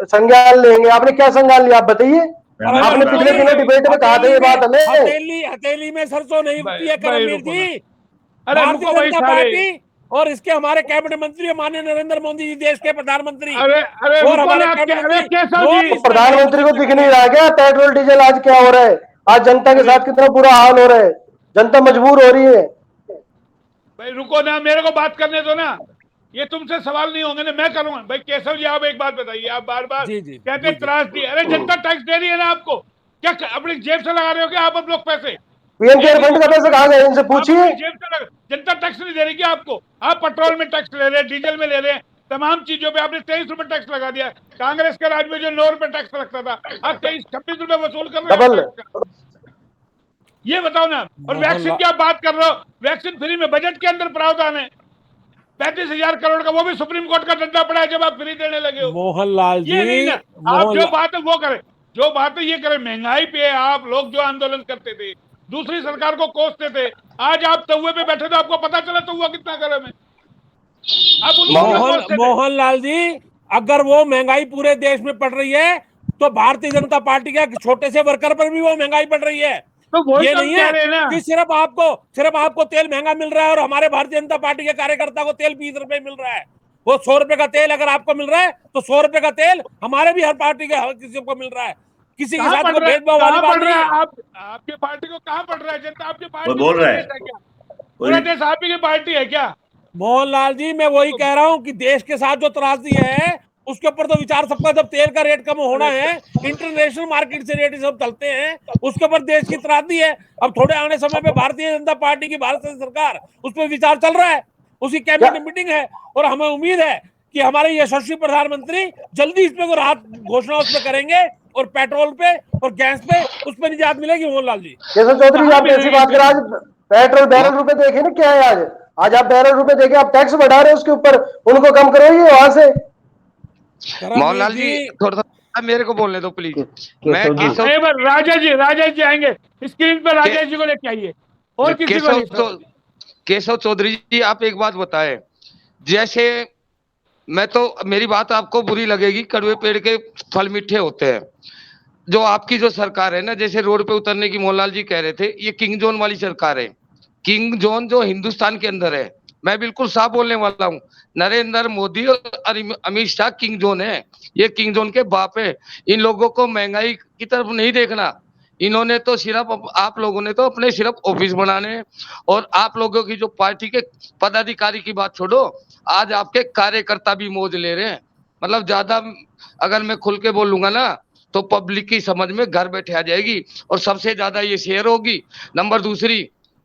संज्ञान लेंगे। आपने क्या संज्ञान लिया आप बताइए? आपने पिछले दिनों डिबेट में कहा था ये बात हमें। हथेली में सरसों नहीं उगती है करमवीर जी। भारतीय जनता पार्टी और इसके हमारे कैबिनेट मंत्री माननीय नरेंद्र मोदी जी, देश के प्रधानमंत्री, और हमारे प्रधानमंत्री को दिख नहीं रहा क्या पेट्रोल डीजल आज क्या हो रहा है? आज जनता के साथ कितना बुरा हाल हो रहा है, जनता मजबूर हो रही है। भाई रुको ना, मेरे को बात करने दो ना, ये तुमसे सवाल नहीं होंगे ना, मैं करूंगा। भाई केशव जी आप एक बात बताइए, आप बार बार कहते त्रास दी, अरे जनता टैक्स दे रही है ना आपको, क्या अपनी जेब से लगा रहे हो क्या आप लोग पैसे? पीएम केयर फंड का पैसा कहाँ गया, इनसे पूछिए। जनता टैक्स नहीं दे रही क्या आपको? आप पेट्रोल में टैक्स ले रहे हैं, डीजल में ले रहे हैं, तमाम चीजों पे आपने 23 रुपए टैक्स लगा दिया। कांग्रेस के राज में जो 9 रुपए टैक्स लगता था, आप 26 रुपए वसूल कर रहे डबल। हैं। ये बताओ ना। और वैक्सीन की आप बात कर रहे हो, वैक्सीन फ्री में बजट के अंदर प्रावधान है 35,000 करोड़ का, वो भी सुप्रीम कोर्ट का डंडा पड़ा है जब आप फ्री देने लगे हो। मोहनलाल जी, ये नहीं ना, आप जो बात है वो करें, जो बात है ये करें। महंगाई पे आप लोग जो आंदोलन करते थे, दूसरी सरकार को कोसते थे, आज आप तउए पे बैठे थे, आपको पता चला तउआ कितना गर्म है। आप मोहनलाल जी, अगर वो महंगाई पूरे देश में पड़ रही है तो भारतीय जनता पार्टी के छोटे से वर्कर पर भी वो महंगाई पड़ रही है। तो ये नहीं है कि सिर्फ आपको तेल महंगा मिल रहा है और हमारे भारतीय जनता पार्टी के कार्यकर्ता को तेल 20 रुपए मिल रहा है। वो 100 रुपए का तेल अगर आपको मिल रहा है तो 100 रुपए का तेल हमारे भी हर पार्टी के हर किसी को मिल रहा है। किसी के साथ भेदभाव वाली बात नहीं है। आपकी पार्टी को कहाँ पड़ रहा है? जनता आपकी पार्टी बोल रहा है क्या पूरा देश आप ही की पार्टी है क्या? मोहनलाल जी, मैं वही कह रहा हूँ कि देश के साथ जो त्रासदी है उसके ऊपर तो विचार सबका, जब तेल का रेट कम होना है, इंटरनेशनल मार्केट से रेट सब चलते हैं, उसके ऊपर देश की त्रासदी है। अब थोड़े आने समय पे भारतीय जनता पार्टी की भारत सरकार उस पर विचार चल रहा है, उसकी कैबिनेट मीटिंग है और हमें उम्मीद है कि हमारे यशस्वी प्रधानमंत्री जल्दी इसमें कोई राहत घोषणा उसमें करेंगे और पेट्रोल पे और गैस पे उसमें निजात मिलेगी। मोहनलाल जी, केशव चौधरी, आप ऐसी बात कर, आज पेट्रोल बैरल रुपए देखे ना क्या है, आज आप बैरल रुपए देके आप टैक्स बढ़ा रहे हो उसके ऊपर, उनको कम करोगे वहां से। मोहनलाल जी थोड़ा सा मेरे को बोलने दो प्लीज। मैं राजा जी आएंगे स्क्रीन पर, राजा जी को लेके आइए और किसी को। केशव चौधरी जी, आप एक बात बताएं, जैसे मैं तो, मेरी बात आपको बुरी लगेगी, कड़वे पेड़ के फल मीठे होते हैं। जो आपकी जो सरकार है ना, जैसे रोड पे उतरने की मोहनलाल जी कह रहे थे, ये किंग जोन वाली सरकार है। किंग जोन जो हिंदुस्तान के अंदर है, मैं बिल्कुल साफ बोलने वाला हूँ। नरेंद्र मोदी और अमित शाह किंग जोन है, ये किंग जोन के बाप है। इन लोगों को महंगाई की तरफ नहीं देखना, इन्होंने तो सिर्फ, आप लोगों ने तो अपने सिर्फ ऑफिस बनाने, और आप लोगों की जो पार्टी के पदाधिकारी की बात छोड़ो, आज आपके कार्यकर्ता भी मौज ले रहे हैं। मतलब ज्यादा अगर मैं खुल के बोलूंगा ना तो पब्लिक की समझ में घर बैठे आ जाएगी और सबसे ज्यादा ये शेयर होगी। नंबर दूसरी,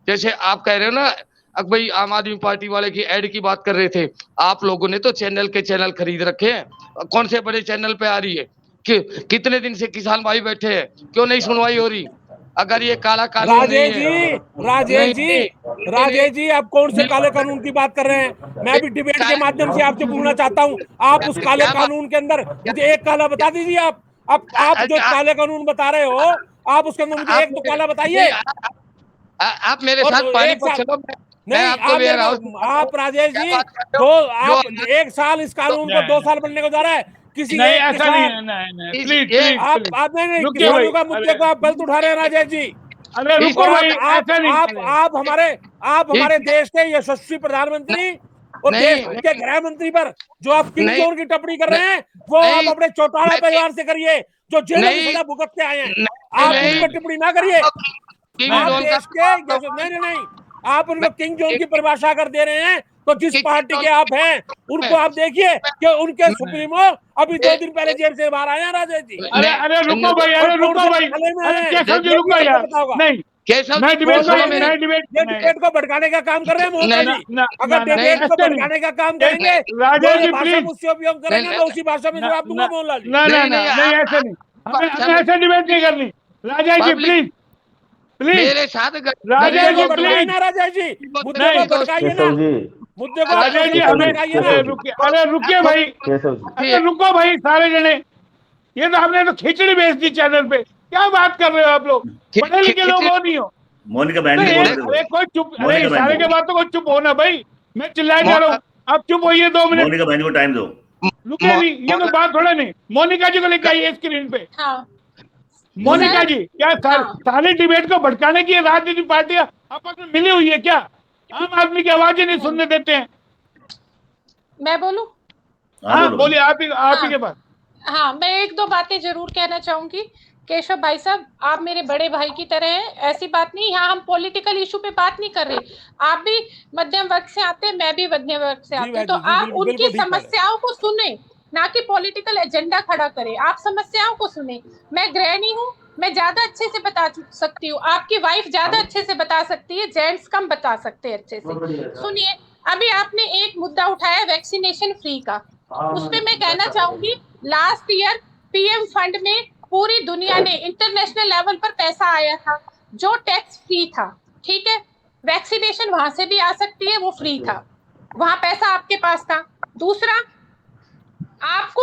जैसे आप कह रहे हो ना भाई, आम आदमी पार्टी वाले की एड की बात कर रहे थे, आप लोगों ने तो चैनल के चैनल खरीद रखे हैं। कौन से बड़े चैनल पे आ रही है? कितने दिन से किसान भाई बैठे हैं, क्यों नहीं सुनवाई हो रही? अगर ये काला कानून राजेश जी, आप कौन से काले कानून की बात कर रहे हैं? मैं भी डिबेट के माध्यम से आपसे पूछना चाहता हूँ, आप उस काले कानून के अंदर मुझे एक काला बता दीजिए। आप जो काले कानून बता रहे हो, आप उसके अंदर मुझे एक तो काला बताइए। आप मेरे साथ पानी पर चलो। नहीं, आप राजेश जी, आप 1 साल इस कानून को 2 साल बनने को जा रहा है। किसी नहीं, ऐसा नहीं है, प्लीज आप किसानों का मुद्दे को आप गलत उठा रहे हैं राजेश जी। अरे रुको भाई, ऐसा नहीं। आप हमारे देश के यशस्वी प्रधानमंत्री और देश के गृह मंत्री पर जो आप किंग जोन की टिप्पणी कर रहे हैं, वो आप अपने चौटाला परिवार से करिए जो जेल में सजा भुगत के आए हैं। आप उन पर टिप्पणी ना करिए। नहीं, आप उनको किंग जोन की परिभाषा कर दे रहे हैं, तो जिस पार्टी के आप हैं उनको आप देखिए कि उनके सुप्रीमो अभी 2 दिन पहले जेल से बाहर आए हैं राजेश जी। अरे रुको भाई, केशव जी रुको यार। नहीं, मैं डिबेट को भड़काने का काम कर रहे हैं मोहन जी। अगर डिबेट को भड़काने का काम करेंगे, राजा जी प्लीज, उससे उपयोग करेंगे तो उसी भाषा में जवाब दूंगा मोहनलाल जी। नहीं, ऐसे नहीं, हमें ऐसे डिबेट नहीं करनी। राजा जी प्लीज मेरे साथ राजा जी प्लीज, राजा जी मुद्दे को भड़काइए ना, मुद्दे को राजा जी हमें अरे रुकिए भाई, अरे रुको भाई सारे जने। ये तो हमने तो खिचड़ी बेच दी चैनल पे, क्या बात कर रहे हो आप लोग? पढ़े लिखे लोग हो नहीं हो? मोनिका बहन को बोलने दो। कोई चुप, अरे सारे के बात तो कोई चुप होना भाई, मैं चिल्लाए जा रहा हूँ, आप चुप होइए 2 मिनट। मोनिका बहन को टाइम दो। रुकिए नहीं, ये तो बात थोड़ा नहीं। मोनिका जी को लेकर आइए स्क्रीन पे। मोनिका जी, क्या सारे डिबेट को भड़काने की राजनीतिक पार्टियां आपस में मिली हुई है क्या? आम आदमी की आवाज ही नहीं सुनने देते हैं। मैं बोलूं? हाँ बोलिए, आप ही के पास। हाँ, मैं 1-2 बातें जरूर कहना चाहूंगी। केशव भाई साहब, आप मेरे बड़े भाई की तरह हैं, ऐसी बात नहीं। यहाँ हम पॉलिटिकल इशू पे बात नहीं कर रहे। आप भी मध्यम वर्ग से आते हैं, मैं भी मध्यम वर्ग से आती हूँ, तो आप उनकी समस्याओं को सुने, ना कि पॉलिटिकल एजेंडा खड़ा करें। आप समस्याओं को सुने। मैं गृहिणी हूँ, मैं ज्यादा अच्छे से बता सकती हूँ, आपकी वाइफ ज्यादा अच्छे से बता सकती है, जेंट्स कम बता सकते हैं अच्छे से। सुनिए, अभी आपने एक मुद्दा उठाया वैक्सीनेशन फ्री का, उस पे मैं कहना चाहूंगी लास्ट ईयर पीएम फंड में पूरी दुनिया ने इंटरनेशनल लेवल पर पैसा आया था जो टैक्स फ्री था, ठीक है। वैक्सीनेशन वहां से भी आ सकती है, वो फ्री था, वहां पैसा आपके पास था। दूसरा, आप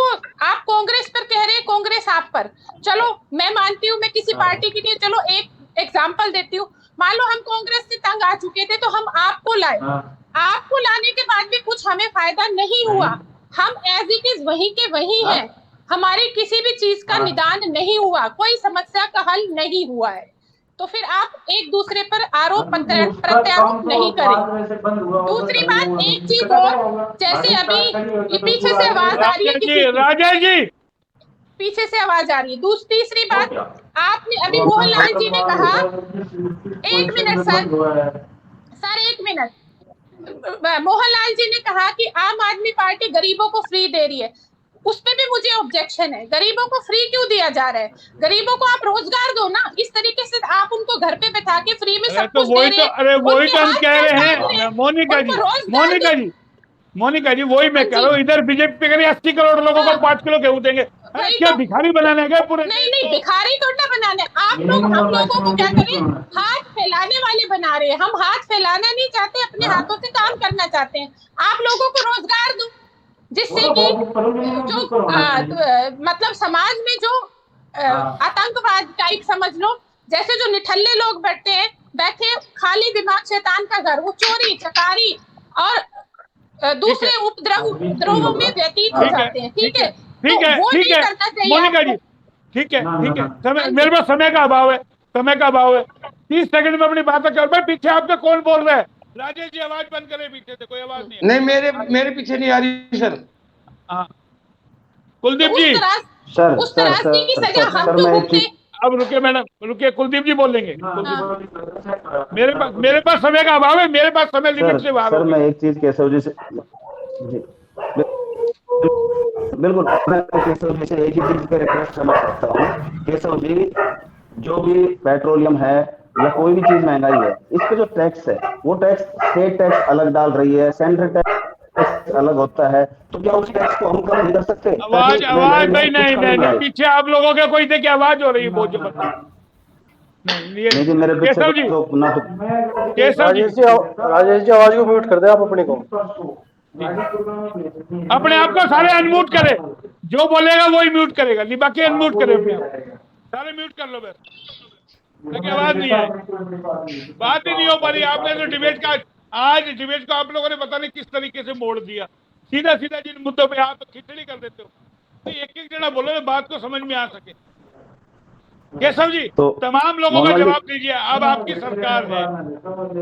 कांग्रेस पर कह रहे हैं, कांग्रेस आप पर, चलो मैं मानती हूँ, मैं किसी पार्टी की नहीं, चलो एक एग्जांपल देती हूँ। मान लो हम कांग्रेस से तंग आ चुके थे तो हम आपको लाए, आपको लाने के बाद भी कुछ हमें फायदा नहीं हुआ, हम एज इट इज वही के वही हैं, हमारी किसी भी चीज का निदान नहीं हुआ, कोई समस्या का हल नहीं हुआ है, तो फिर आप एक दूसरे पर आरोप प्रत्यारोप नहीं करें। दूसरी बात, एक चीज और, जैसे अभी पीछे से आवाज आ रही है, राजेश जी पीछे से आवाज आ रही है। तीसरी बात, आपने अभी मोहनलाल जी ने कहा, एक मिनट सर एक मिनट, मोहनलाल जी ने कहा कि आम आदमी पार्टी गरीबों को फ्री दे रही है, उस पे भी मुझे ऑब्जेक्शन है। गरीबों को फ्री क्यों दिया जा रहा है? गरीबों को आप रोजगार दो ना, इस तरीके से आप उनको घर पे बैठा के फ्री में सब कुछ दे रहे हैं। अरे वही तो हम कह रहे हैं मोनिका जी वही मैं कह रहा हूँ, इधर बीजेपी कह रही 80 करोड़ लोगों को 5 किलो गेहूं देंगे, क्या भिखारी बनाने गए पूरे? नहीं भिखारी तो ना बनाने, आप लोग हम लोगों को क्या करें, हाथ फैलाने वाले बना रहे हैं। हम हाथ फैलाना नहीं चाहते, अपने हाथों से काम करना चाहते हैं। आप लोगों को रोजगार दो, जिससे कि जो मतलब समाज में जो आतंकवाद टाइप समझ लो, जैसे जो निठल्ले लोग बैठे खाली दिमाग शैतान का घर, वो चोरी चकारी और दूसरे उपद्रवों में व्यतीत हो जाते हैं, ठीक है। ठीक है मोनिका जी, ठीक है, मेरे पास समय का अभाव है, 30 सेकंड में अपनी बात कर। भाई पीछे आपका कौन बोल रहा है? राजेश जी आवाज बंद करें, पीछे से कोई आवाज नहीं। मेरे पीछे नहीं आ रही सर। हाँ कुलदीप जी, उस त्रासदी की सजा हम तो भुगते। अब रुके मैडम, रुके, कुलदीप जी बोल लेंगे। मेरे पास समय का अभाव है, मेरे पास समय लिमिट से बाहर। सर मैं एक चीज केशव जी से, बिल्कुल मैं केशव जी से एक ही चीज का रिक्वेस्ट करना चाहता हूँ। केशव जी, जो भी पेट्रोलियम है या कोई भी चीज महंगाई है, इस पे जो टैक्स है वो टैक्स स्टेट टैक्स अलग डाल रही है, सेंट्रल टैक्स अलग होता है, तो क्या उस टैक्स को हम कम नहीं कर सकते? आवाज भाई नहीं, पीछे आप लोगों के कोई देखिए आवाज हो रही है बहुत जबरदस्त। केशव जी, राजेश जी आवाज को म्यूट कर दे आप अपने को, अपने आप को सारे अनम्यूट करे, जो बोलेगा वही म्यूट करेगा, नहीं बाकी अनम्यूट करे अपने आप, सारे म्यूट कर लो बस, ताकि आवाज नहीं आए, बात ही नहीं हो पा रही। आपने तो डिबेट को आप लोगों ने पता नहीं किस तरीके से मोड़ दिया, सीधा जिन मुद्दों पे आप खिचड़ी कर देते हो, तो एक जना बोलो बात को समझ में आ सके। केशव जी तो तमाम लोगों का जवाब दीजिए, अब आपकी सरकार है,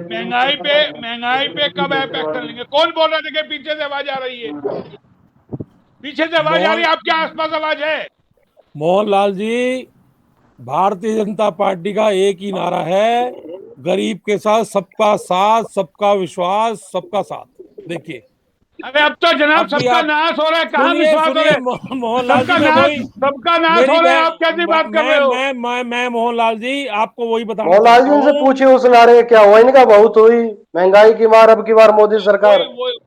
महंगाई पे कब आप एक्शन लेंगे? कौन बोल रहा है? देखिए पीछे से आवाज आ रही है, पीछे से आवाज आ रही है, आपके आसपास आवाज है? मोहनलाल जी, भारतीय जनता पार्टी का एक ही नारा है, गरीब के साथ सबका साथ, सबका विश्वास, सबका साथ। देखिए अरे अब तो जनाब सबका नाश हो रहा है, कहाँ विश्वास हो रहा है? मोहनलाल जी सबका नाश हो रहा है, आप कैसी बात कर रहे हो? मैं मोहनलाल जी आपको वही बताऊं, मोहनलाल जी से पूछे उस नारे क्या हुआ, इनका बहुत हुई महंगाई की मार, अब की बार मोदी सरकार,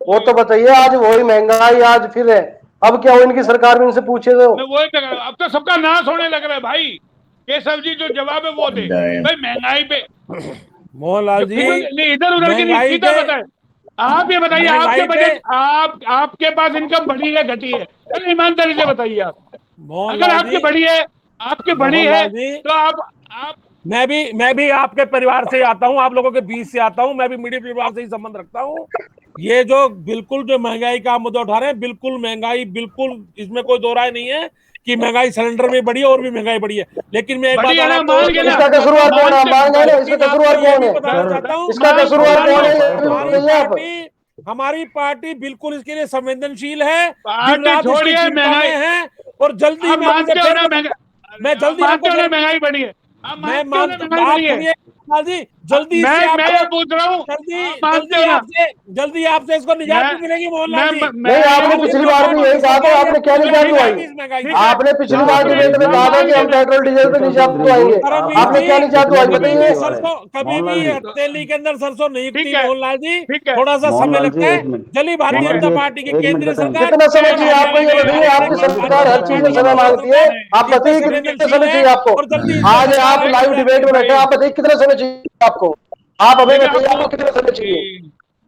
वो तो बताइए। आज वही महंगाई आज फिर है, अब क्या हो इनकी सरकार में, इनसे पूछे तो। अब तो सबका नाश होने लग रहा है भाई। केशव जी जो जवाब है वो दे भाई, महंगाई पे मोहनलाल जी इधर उधर की नहीं, सीधा बताए। आप ये बताइए, आपके बजट, आपके पास इनकम बढ़ी है घटी है? अरे ईमानदारी से बताइए आप, अगर आपकी बढ़ी है तो आप मैं भी आपके परिवार से आता हूं, आप लोगों के बीच से आता हूं, मैं भी मिडिल परिवार से ही संबंध रखता हूं। ये जो बिल्कुल जो महंगाई का मुद्दा उठा रहे हैं, बिल्कुल महंगाई, बिल्कुल इसमें कोई दो राय नहीं है कि महंगाई सिलेंडर में बढ़ी है और भी महंगाई बढ़ी है। लेकिन मैं एक बात इसका कसूरवार कौन है? इसका कसूरवार कौन है? बताना चाहता हूँ, इसका कसूरवार कौन है? हमारी पार्टी बिल्कुल इसके लिए संवेदनशील है, छोड़िए महंगाई है, और जल्दी मैं जल्दी महंगाई बढ़ी है। मोहनलाल जी, जल्दी मैं से ये आपको पूछ रहा हूँ, जल्दी जल्दी आपसे इसको निजात भी मिलेगी मोहनलाल जी। नहीं, आपने पिछली बार भी यही कहा था, आपने क्या निजात दुआई? आपने पिछली बार डिबेट में कहा था कि हम पेट्रोल डीजल पे निजात दुआएंगे, आपने क्या निजात दुआई बताइए? सरसों कभी भी तेली के अंदर सरसों नहीं ठीक उगती है, मोहनलाल जी, ठीक है। थोड़ा सा समय मोहनलाल लगता जी, है। एक मिनट। चलिए भारतीय मोहनलाल जनता जी, पार्टी की एक मिनट केंद्रीय बताएं। सरकार कितना समय चाहिए आपको, ये बताइए? आपकी सरकार हर चीज में समय मांगती है, आप बताइए कितना समय चाहिए आपको? और जल्दी आज आप लाइव डिबेट में बैठे, आप बताइए कितना समय चाहिए आपको? आप हमें बताइए आपको कितना समय चाहिए?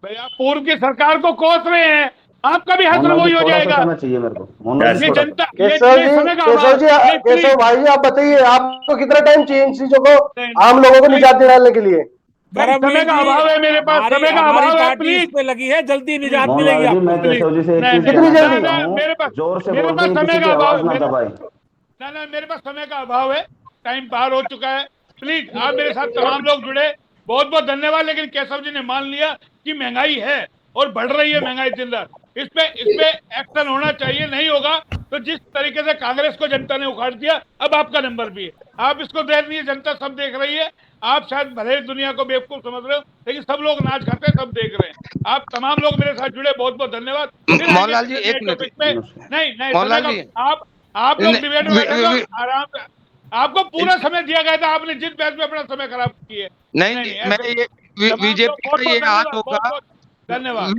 भैया पूर्व की सरकार को कोस रहे हैं, आपका भी हश्र मोहनलाल वही जी, हो थोड़ा सा जाएगा। समय चाहिए मेरे को। मोहनलाल जी, ये थोड़ा सा। जनता, केशव ये जी, समय का केशव अभाव जी, नहीं, केशव प्लीज भाई, आप बताइए आपको कितना टाइम चाहिए इन चीजों को, नहीं, आम लोगों को नहीं, निजात दिलाने के लिए? भाई समय का अभाव है मेरे पास, समय का हमारी अभाव है, पार्टी इस प्लीज पे लगी है, जल्दी निजात मिलेगी मोहनलाल जी, मैं आपको। केशव जी से एक नहीं, चीज नहीं, कहना कितनी जल्दी? चाहता ना, मेरे हूँ, पास जोर से मेरे बोल पास रही समय किसी का की अभाव आवाज है, ना दबाए। ना मेरे पास समय का अभाव है, टाइम पार हो चुका है। प्लीज आप मेरे साथ तमाम लोग जुड़े, बहुत बहुत धन्यवाद। लेकिन केशव जी ने मान लिया कि महंगाई है और बढ़ रही है महंगाई दिन रात, इस पे एक्शन होना चाहिए। नहीं होगा तो जिस तरीके से कांग्रेस को जनता ने उखाड़ दिया, अब आपका नंबर भी है। आप इसको देख रही है, जनता सब देख रही है। आप शायद भले दुनिया को बेवकूफ समझ रहे हो, लेकिन सब लोग नाच खाते हैं, सब देख रहे हैं। आप तमाम लोग मेरे साथ जुड़े, बहुत बहुत धन्यवाद। फिर आएंगे मोहनलाल जी, किसी नए एक मिनट। टॉपिक पे। नहीं समय मोहनलाल का जी, आप लोग डिबेट में बैठे तो नहीं आराम से, आपको पूरा समय दिया गया था, आपने जिस बहस में अपना समय खराब किए। नहीं नहीं, मैं ऐसे ये तमाम लोग बीजेपी बहुत का बहुत ये हाल धन्यवाद, बहुत होगा। बहुत धन्यवाद।